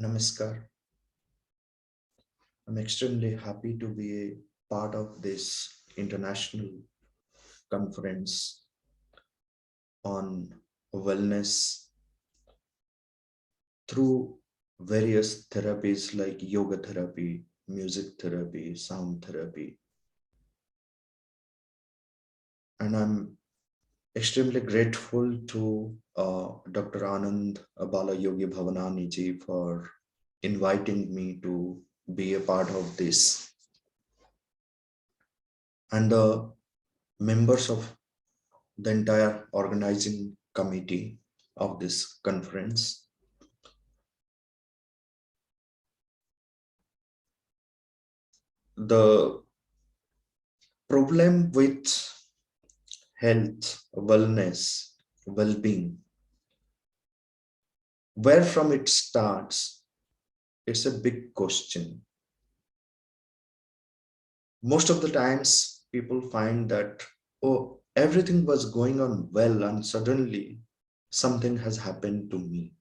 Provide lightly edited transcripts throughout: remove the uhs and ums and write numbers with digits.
Namaskar. I'm extremely happy to be a part of this international conference on wellness through various therapies like yoga therapy, music therapy, sound therapy. And I'm extremely grateful to Dr. Anand Bala Yogi Bhavanani ji for inviting me to be a part of this. And the members of the entire organizing committee of this conference. The problem with health, wellness, well-being, where from it starts, it's a big question. Most of the times people find that, oh, everything was going on well and suddenly something has happened to me.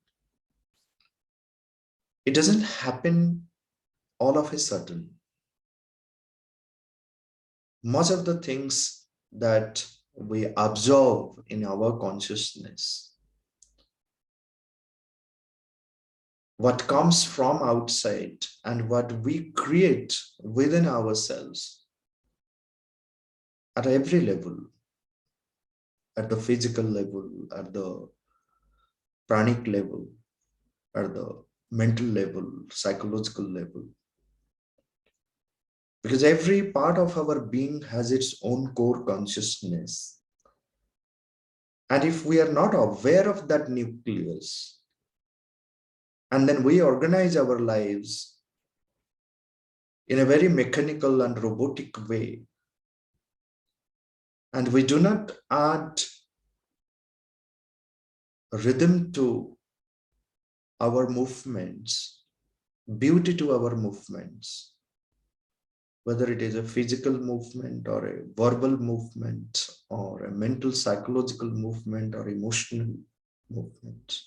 It doesn't happen all of a sudden. Much of the things that we observe in our consciousness, what comes from outside and what we create within ourselves at every level, at the physical level, at the pranic level, at the mental level, psychological level. Because every part of our being has its own core consciousness. And if we are not aware of that nucleus, and then we organize our lives in a very mechanical and robotic way, and we do not add rhythm to our movements, beauty to our movements, whether it is a physical movement or a verbal movement or a mental psychological movement or emotional movement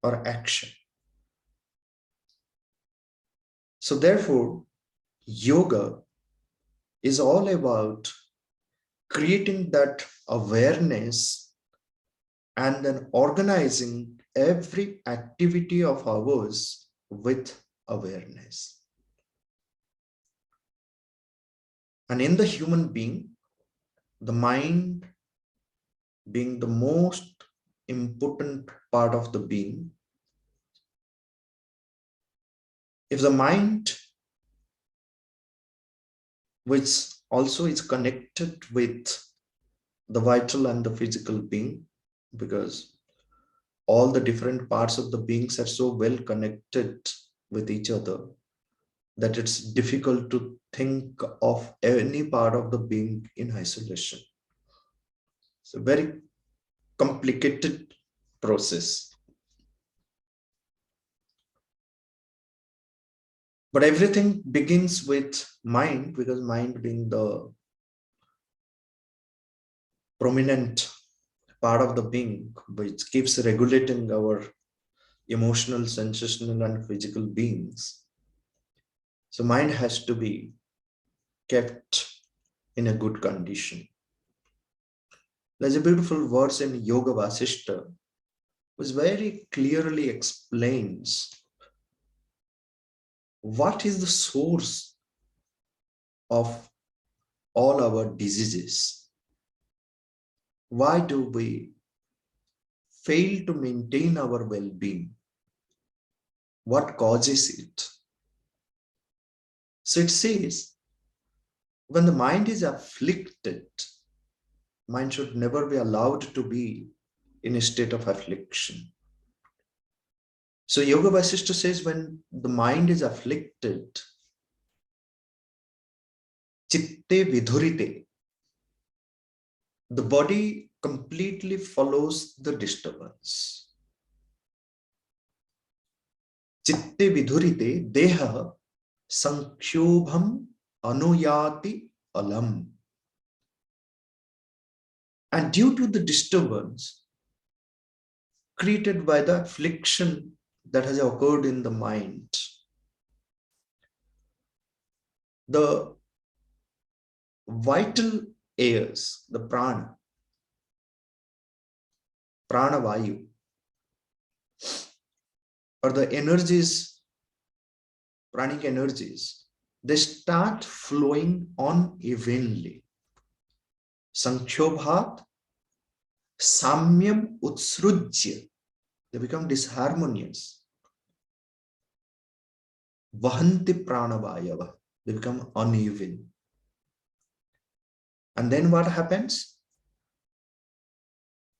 or action. So therefore, yoga is all about creating that awareness and then organizing every activity of ours with awareness. And in the human being, the mind being the most important part of the being, if the mind, which also is connected with the vital and the physical being, because all the different parts of the beings are so well connected with each other that it's difficult to think of any part of the being in isolation. It's a very complicated process. But everything begins with mind, because mind being the prominent part of the being, which keeps regulating our emotional, sensational, and physical beings. So mind has to be kept in a good condition. There's a beautiful verse in Yoga Vasishta, which very clearly explains what is the source of all our diseases. Why do we fail to maintain our well-being? What causes it? So it says, when the mind is afflicted, mind should never be allowed to be in a state of affliction. So Yoga Vasishta says, when the mind is afflicted, chitte vidhurite, the body completely follows the disturbance. Chitte vidhurite deha sankshobham anuyati alam. And due to the disturbance created by the affliction that has occurred in the mind, the vital airs, the prana vayu, or the energies, pranic energies, they start flowing unevenly. Sankhobhat, samyam utsrujya, they become disharmonious. Vahanti pranavayava, they become uneven. And then what happens?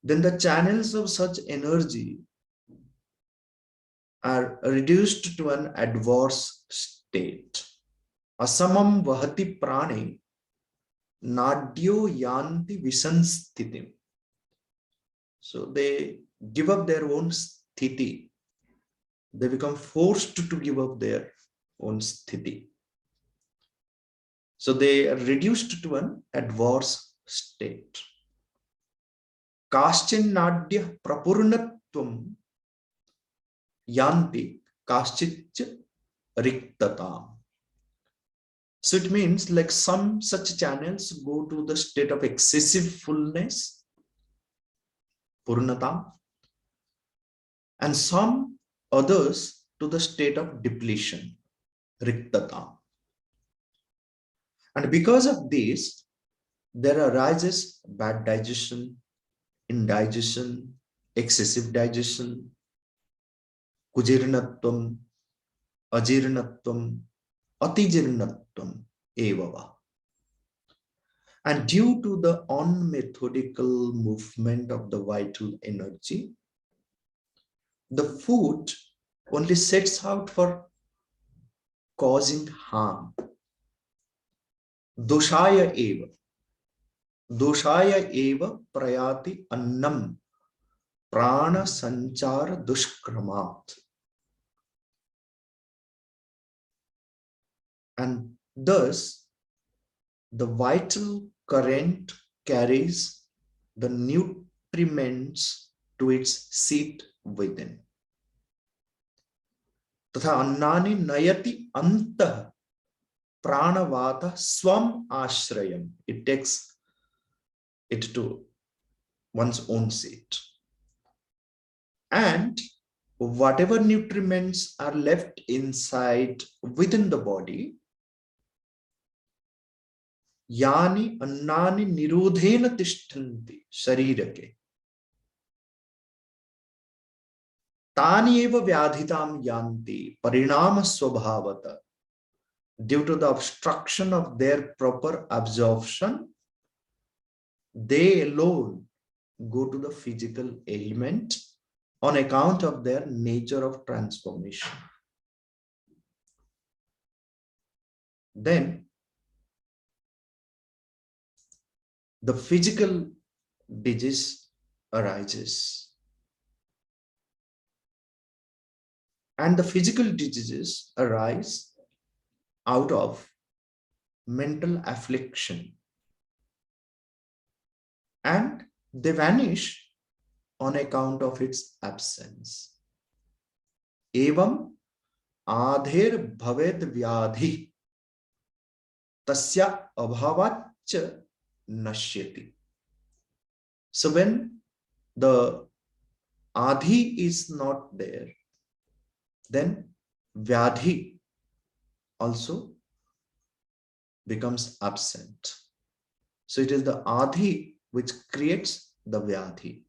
Then the channels of such energy are reduced to an adverse state. Asamam vahati prane nadyo yanti visansthitim. So they give up their own sthiti. They become forced to give up their own sthiti. So they are reduced to an adverse state. Kaschin nadya prapurnatvam yanti kaschitya riktata. So it means like some such channels go to the state of excessive fullness, purnata, and some others to the state of depletion, riktata. And because of this, there arises bad digestion, indigestion, excessive digestion, kujirnatvam, ajirnatvam, atijirnatvam, evava. And due to the unmethodical movement of the vital energy, the food only sets out for causing harm. Doshaya eva. Doshaya eva prayati annam prana sanchara dushkramat. And thus, the vital current carries the nutriments to its seat within. Tatha annani nayati antah pranavata swam ashrayam. It takes it to one's own seat. And whatever nutriments are left inside within the body, yani annani nirodhena tishtanti sharirake. Tani eva vyadhitam yanti parinama swabhavata. Due to the obstruction of their proper absorption, they alone go to the physical ailment on account of their nature of transformation. Then the physical disease arises. And the physical diseases arise out of mental affliction. And they vanish on account of its absence. Evam adher bhaved vyadhi tasya abhavacha nashyati. So when the adhi is not there, then vyadhi also becomes absent. So it is the adhi which creates the vyadhi.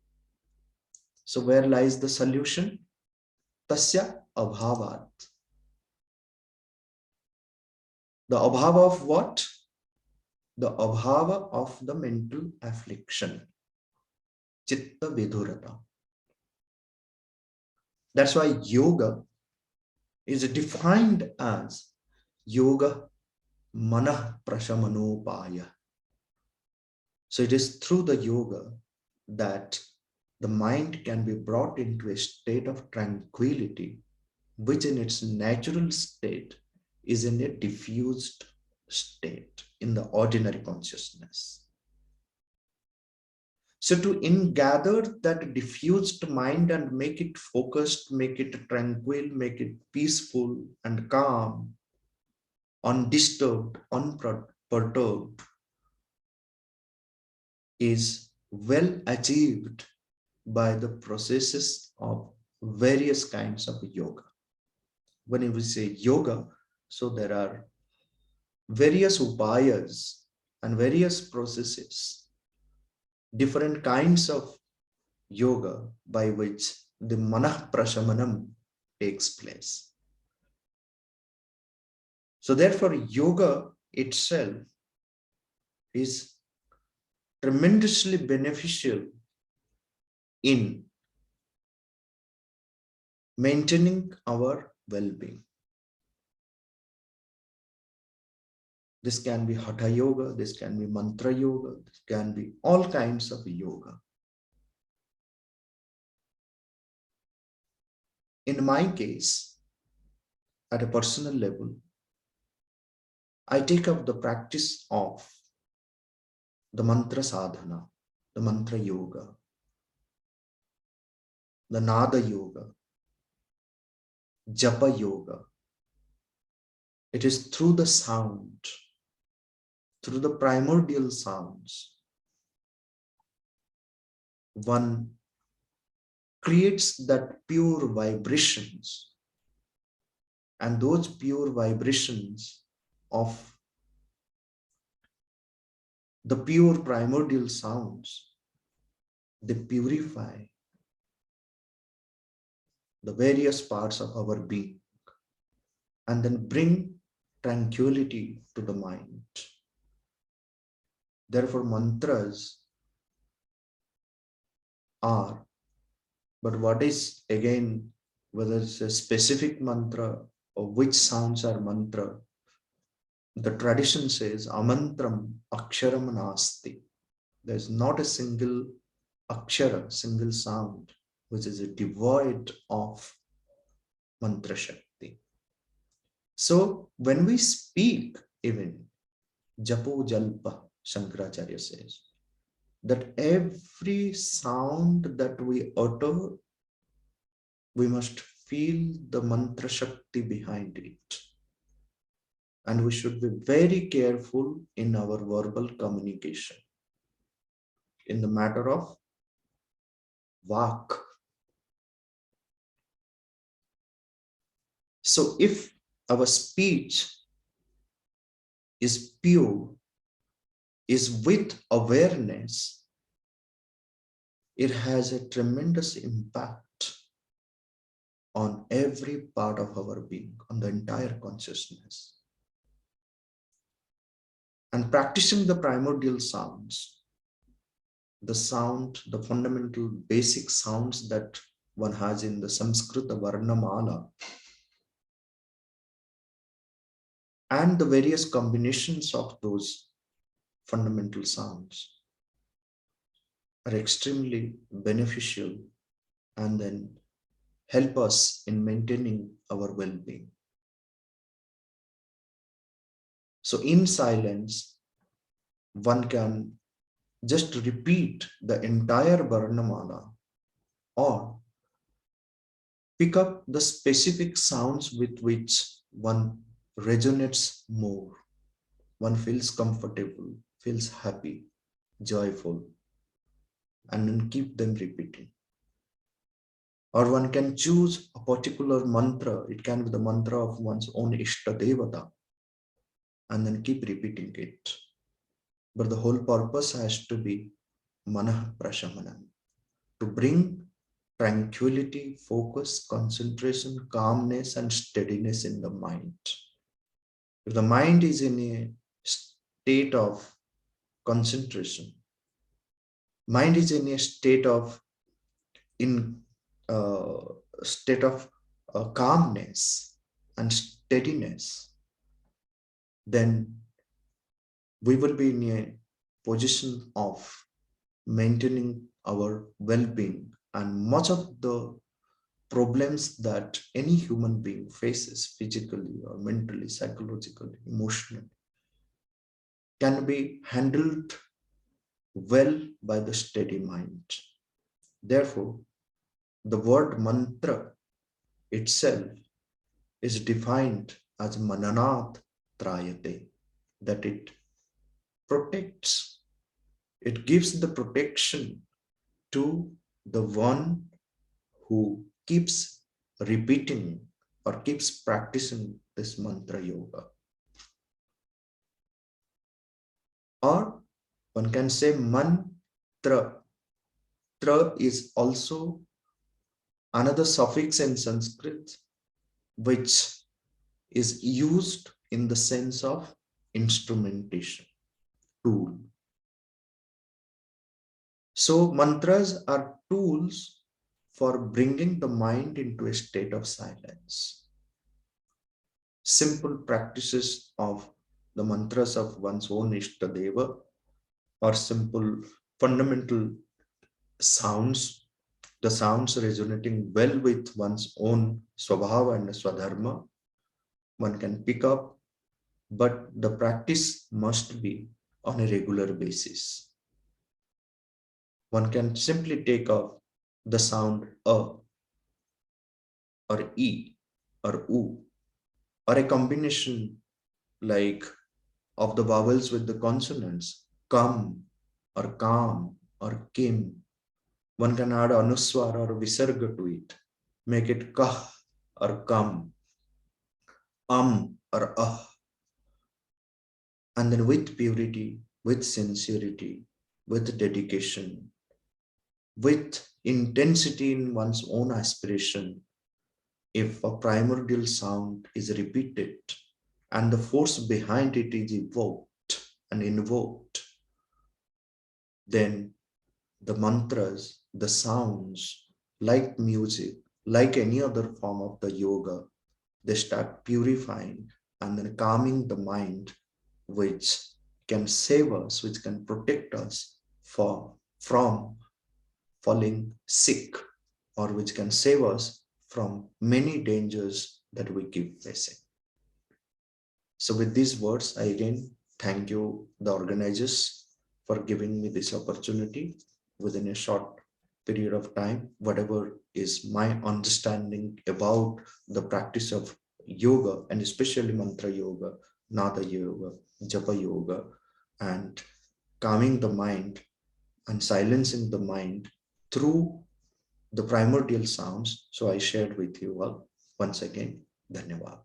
So where lies the solution? Tasya abhavat. The abhava of what? The abhava of the mental affliction. Chitta vidurata. That's why yoga is defined as yoga manah prashamanopaya. So it is through the yoga that the mind can be brought into a state of tranquility, which in its natural state is in a diffused state in the ordinary consciousness. So to gather that diffused mind and make it focused, make it tranquil, make it peaceful and calm, undisturbed, unperturbed, is well achieved by the processes of various kinds of yoga. When we say yoga, so there are various upayas and various processes, different kinds of yoga by which the manah prashamanam takes place. So therefore, yoga itself is tremendously beneficial in maintaining our well-being. This can be hatha yoga, this can be mantra yoga, this can be all kinds of yoga. In my case, at a personal level, I take up the practice of the mantra sadhana, the mantra yoga, the nada yoga, japa yoga. It is through the sound, through the primordial sounds, one creates that pure vibrations, and those pure vibrations of the pure primordial sounds, they purify the various parts of our being and then bring tranquility to the mind. Therefore, mantras are, but what is again, whether it's a specific mantra or which sounds are mantra, the tradition says amantram aksharam nasti. There's not a single akshara, single sound, which is devoid of mantra shakti. So when we speak, even japo jalpa, Shankaracharya says, that every sound that we utter, we must feel the mantra shakti behind it. And we should be very careful in our verbal communication. In the matter of vak. So if our speech is pure, is with awareness, it has a tremendous impact on every part of our being, on the entire consciousness. And practicing the primordial sounds, the sound, the fundamental basic sounds that one has in the Samskrita Varnamala, and the various combinations of those fundamental sounds are extremely beneficial and then help us in maintaining our well-being. So in silence, one can just repeat the entire Varnamala or pick up the specific sounds with which one resonates more. One feels comfortable, feels happy, joyful, and then keep them repeating. Or one can choose a particular mantra. It can be the mantra of one's own Ishta Devata, and then keep repeating it. But the whole purpose has to be manah prashamanam, to bring tranquility, focus, concentration, calmness, and steadiness in the mind. If the mind is in a state of concentration, mind is in a state of uh, calmness and steadiness, then we will be in a position of maintaining our well-being, and much of the problems that any human being faces physically or mentally, psychologically, emotionally can be handled well by the steady mind. Therefore, the word mantra itself is defined as mananat trayate, that it protects, it gives the protection to the one who keeps repeating or keeps practicing this mantra yoga. Or one can say mantra. Tra is also another suffix in Sanskrit which is used in the sense of instrumentation, tool. So mantras are tools for bringing the mind into a state of silence. Simple practices of the mantras of one's own Ishtadeva or simple fundamental sounds, the sounds resonating well with one's own swabhava and swadharma, one can pick up, but the practice must be on a regular basis. One can simply take off the sound a or e or u, or a combination like of the vowels with the consonants kam or kam or kim. One can add anuswar or visarga to it, make it kah or kam, or ah, and then with purity, with sincerity, with dedication, with intensity in one's own aspiration. If a primordial sound is repeated and the force behind it is evoked and invoked, then the mantras, the sounds, like music, like any other form of the yoga, they start purifying and then calming the mind, which can save us, which can protect us from falling sick, or which can save us from many dangers that we keep facing. So with these words, I again thank you, the organizers, for giving me this opportunity within a short period of time, whatever is my understanding about the practice of yoga, and especially mantra yoga, nada yoga, japa yoga, and calming the mind and silencing the mind through the primordial sounds. So I shared with you all. Once again, Dhanyavad.